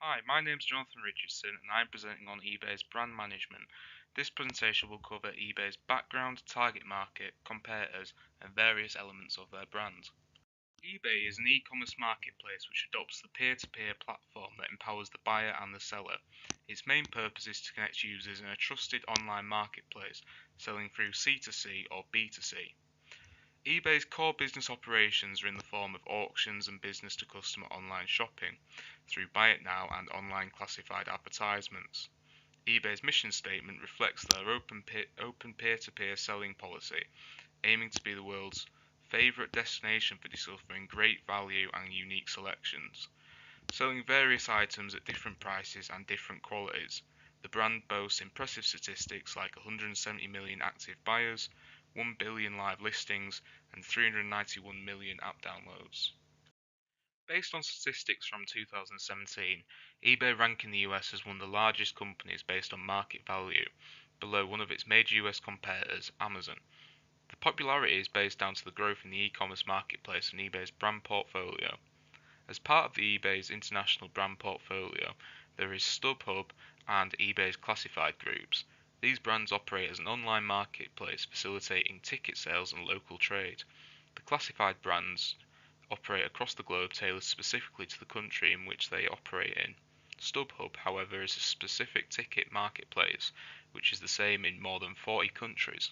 Hi, my name is Jonathan Richardson and I'm presenting on eBay's brand management. This presentation will cover eBay's background, target market, competitors, and various elements of their brand. eBay is an e-commerce marketplace which adopts the peer-to-peer platform that empowers the buyer and the seller. Its main purpose is to connect users in a trusted online marketplace, selling through C2C or B2C. eBay's core business operations are in the form of auctions and business-to-customer online shopping through Buy It Now and online classified advertisements. eBay's mission statement reflects their open peer-to-peer selling policy, aiming to be the world's favorite destination for discovering great value and unique selections. Selling various items at different prices and different qualities, the brand boasts impressive statistics like 170 million active buyers, 1 billion live listings, and 391 million app downloads. Based on statistics from 2017, eBay ranked in the US as one of the largest companies based on market value, below one of its major US competitors, Amazon. The popularity is based down to the growth in the e-commerce marketplace and eBay's brand portfolio. As part of the eBay's international brand portfolio, there is StubHub and eBay's classified groups. These brands operate as an online marketplace facilitating ticket sales and local trade. The classified brands operate across the globe tailored specifically to the country in which they operate in. StubHub, however, is a specific ticket marketplace which is the same in more than 40 countries.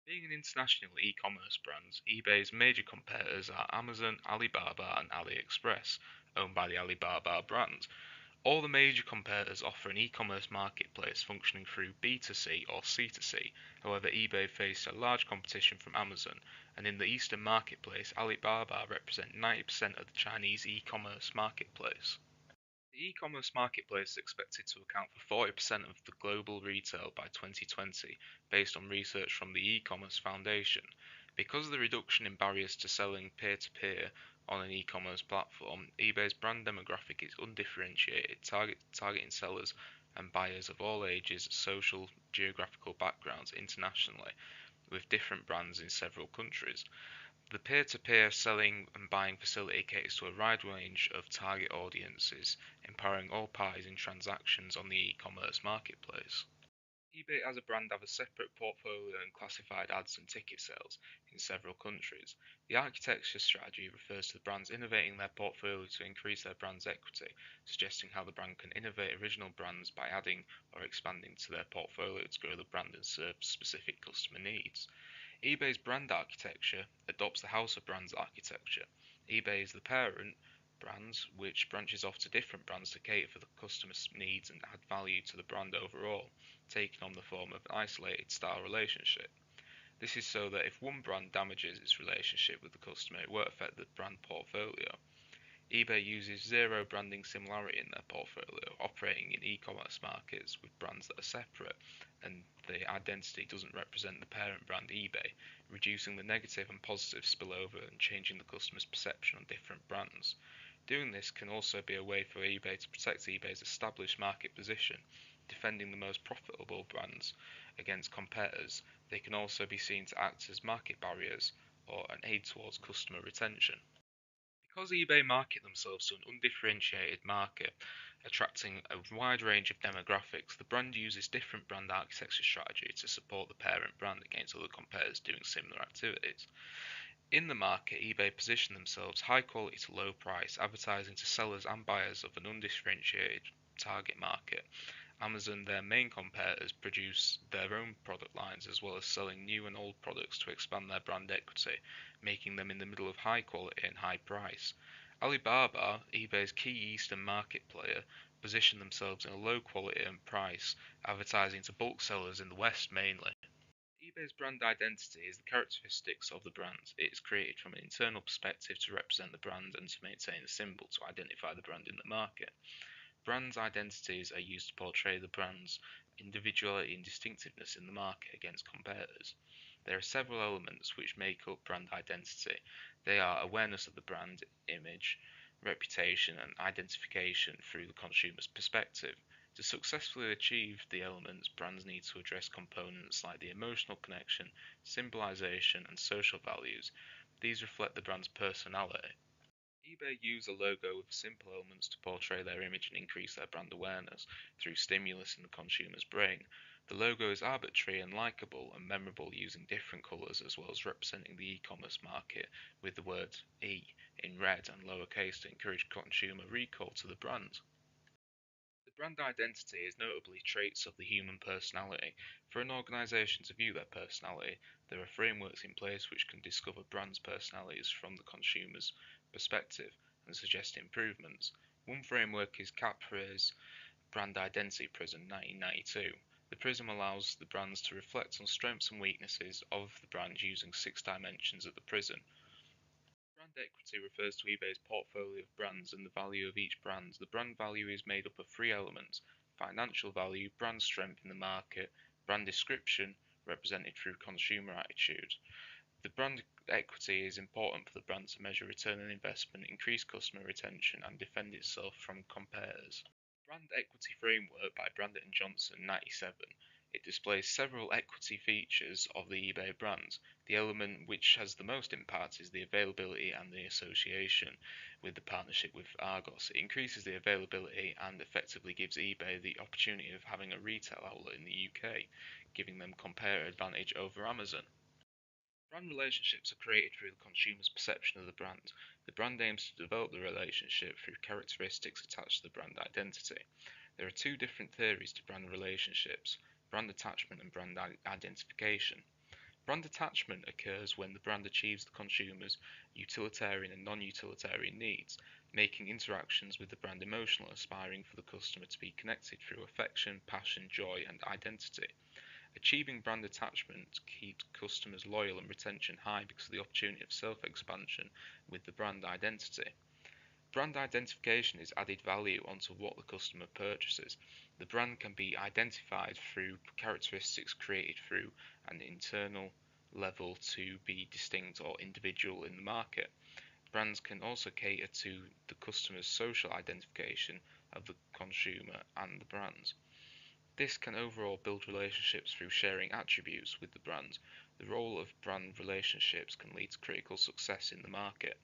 Being an international e-commerce brand, eBay's major competitors are Amazon, Alibaba, and AliExpress, owned by the Alibaba brand. All the major competitors offer an e-commerce marketplace functioning through B2C or C2C. However, eBay faced a large competition from Amazon, and in the Eastern marketplace, Alibaba represent 90% of the Chinese e-commerce marketplace. The e-commerce marketplace is expected to account for 40% of the global retail by 2020, based on research from the E-commerce Foundation. Because of the reduction in barriers to selling peer-to-peer on an e-commerce platform, eBay's brand demographic is undifferentiated, targeting sellers and buyers of all ages, social, geographical backgrounds internationally, with different brands in several countries. The peer-to-peer selling and buying facility caters to a wide range of target audiences, empowering all parties in transactions on the e-commerce marketplace. eBay as a brand have a separate portfolio in classified ads and ticket sales in several countries. The architecture strategy refers to the brands innovating their portfolio to increase their brand's equity, suggesting how the brand can innovate original brands by adding or expanding to their portfolio to grow the brand and serve specific customer needs. eBay's brand architecture adopts the House of Brands architecture. eBay is the parent brands, which branches off to different brands to cater for the customer's needs and add value to the brand overall, taking on the form of an isolated style relationship. This is so that if one brand damages its relationship with the customer, it won't affect the brand portfolio. eBay uses zero branding similarity in their portfolio, operating in e-commerce markets with brands that are separate, and the identity doesn't represent the parent brand eBay, reducing the negative and positive spillover and changing the customer's perception on different brands. Doing this can also be a way for eBay to protect eBay's established market position, defending the most profitable brands against competitors. They can also be seen to act as market barriers or an aid towards customer retention. Because eBay market themselves to an undifferentiated market, attracting a wide range of demographics, the brand uses different brand architecture strategy to support the parent brand against other competitors doing similar activities. In the market, eBay position themselves high quality to low price, advertising to sellers and buyers of an undifferentiated target market. Amazon, their main competitors, produce their own product lines as well as selling new and old products to expand their brand equity, making them in the middle of high quality and high price. Alibaba, eBay's key Eastern market player, position themselves in a low quality and price, advertising to bulk sellers in the West mainly. eBay's brand identity is the characteristics of the brand. It is created from an internal perspective to represent the brand and to maintain a symbol to identify the brand in the market. Brand identities are used to portray the brand's individuality and distinctiveness in the market against competitors. There are several elements which make up brand identity. They are awareness of the brand image, reputation, and identification through the consumer's perspective. To successfully achieve the elements, brands need to address components like the emotional connection, symbolization, and social values. These reflect the brand's personality. eBay use a logo with simple elements to portray their image and increase their brand awareness through stimulus in the consumer's brain. The logo is arbitrary and likable and memorable, using different colours as well as representing the e-commerce market with the word E in red and lowercase to encourage consumer recall to the brand. The brand identity is notably traits of the human personality. For an organisation to view their personality, there are frameworks in place which can discover brands' personalities from the consumer's perspective and suggest improvements. One framework is Capra's Brand Identity Prism 1992. The prism allows the brands to reflect on strengths and weaknesses of the brand using 6 dimensions of the prism. Brand equity refers to eBay's portfolio of brands and the value of each brand. The brand value is made up of 3 elements: financial value, brand strength in the market, brand description, represented through consumer attitude. The brand equity is important for the brand to measure return on investment, increase customer retention, and defend itself from competitors. Brand Equity Framework by Brandit and Johnson 97. It displays several equity features of the eBay brand. The element which has the most impact is the availability and the association with the partnership with Argos. It increases the availability and effectively gives eBay the opportunity of having a retail outlet in the UK, giving them comparative advantage over Amazon. Brand relationships are created through the consumer's perception of the brand. The brand aims to develop the relationship through characteristics attached to the brand identity. There are 2 different theories to brand relationships: brand attachment and brand identification. Brand attachment occurs when the brand achieves the consumer's utilitarian and non-utilitarian needs, making interactions with the brand emotional, aspiring for the customer to be connected through affection, passion, joy, and identity. Achieving brand attachment keeps customers loyal and retention high because of the opportunity of self-expansion with the brand identity. Brand identification is added value onto what the customer purchases. The brand can be identified through characteristics created through an internal level to be distinct or individual in the market. Brands can also cater to the customer's social identification of the consumer and the brand. This can overall build relationships through sharing attributes with the brand. The role of brand relationships can lead to critical success in the market.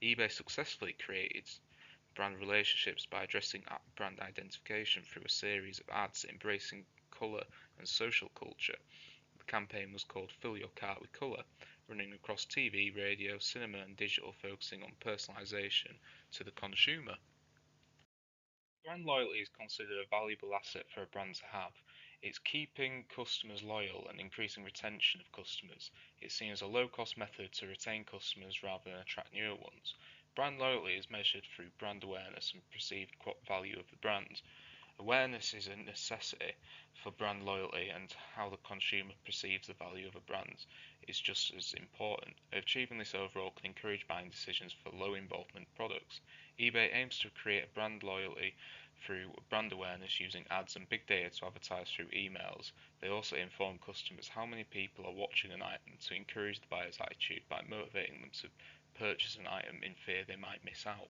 eBay successfully created brand relationships by addressing brand identification through a series of ads embracing colour and social culture. The campaign was called Fill Your Cart with Colour, running across TV, radio, cinema and digital, focusing on personalisation to the consumer. Brand loyalty is considered a valuable asset for a brand to have. It's keeping customers loyal and increasing retention of customers. It's seen as a low-cost method to retain customers rather than attract newer ones. Brand loyalty is measured through brand awareness and perceived value of the brand. Awareness is a necessity for brand loyalty, and how the consumer perceives the value of a brand is just as important. Achieving this overall can encourage buying decisions for low involvement products. eBay aims to create brand loyalty through brand awareness using ads and big data to advertise through emails. They also inform customers how many people are watching an item to encourage the buyer's attitude by motivating them to purchase an item in fear they might miss out.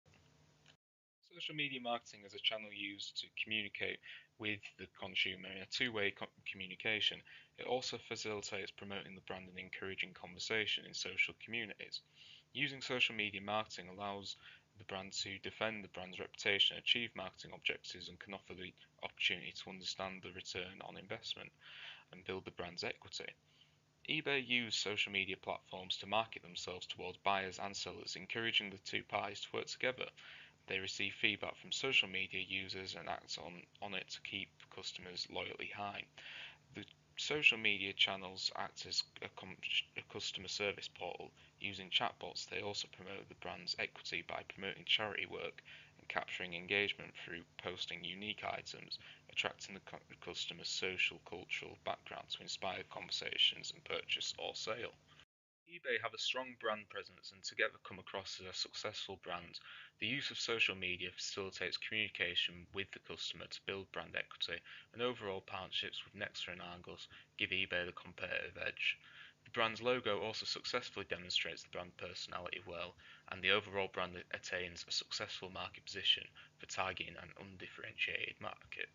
Social media marketing is a channel used to communicate with the consumer in a two-way communication. It also facilitates promoting the brand and encouraging conversation in social communities. Using social media marketing allows the brand to defend the brand's reputation, achieve marketing objectives, and can offer the opportunity to understand the return on investment and build the brand's equity. eBay use social media platforms to market themselves towards buyers and sellers, encouraging the two parties to work together. They receive feedback from social media users and act on it to keep customers' loyalty high. The social media channels act as a customer service portal. Using chatbots, they also promote the brand's equity by promoting charity work and capturing engagement through posting unique items, attracting the customer's social cultural background to inspire conversations and purchase or sale. eBay have a strong brand presence and together come across as a successful brand. The use of social media facilitates communication with the customer to build brand equity, and overall partnerships with Nexa and Argos give eBay the competitive edge. The brand's logo also successfully demonstrates the brand personality well, and the overall brand attains a successful market position for targeting an undifferentiated market.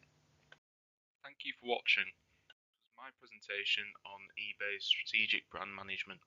Thank you for watching. This was my presentation on eBay's strategic brand management.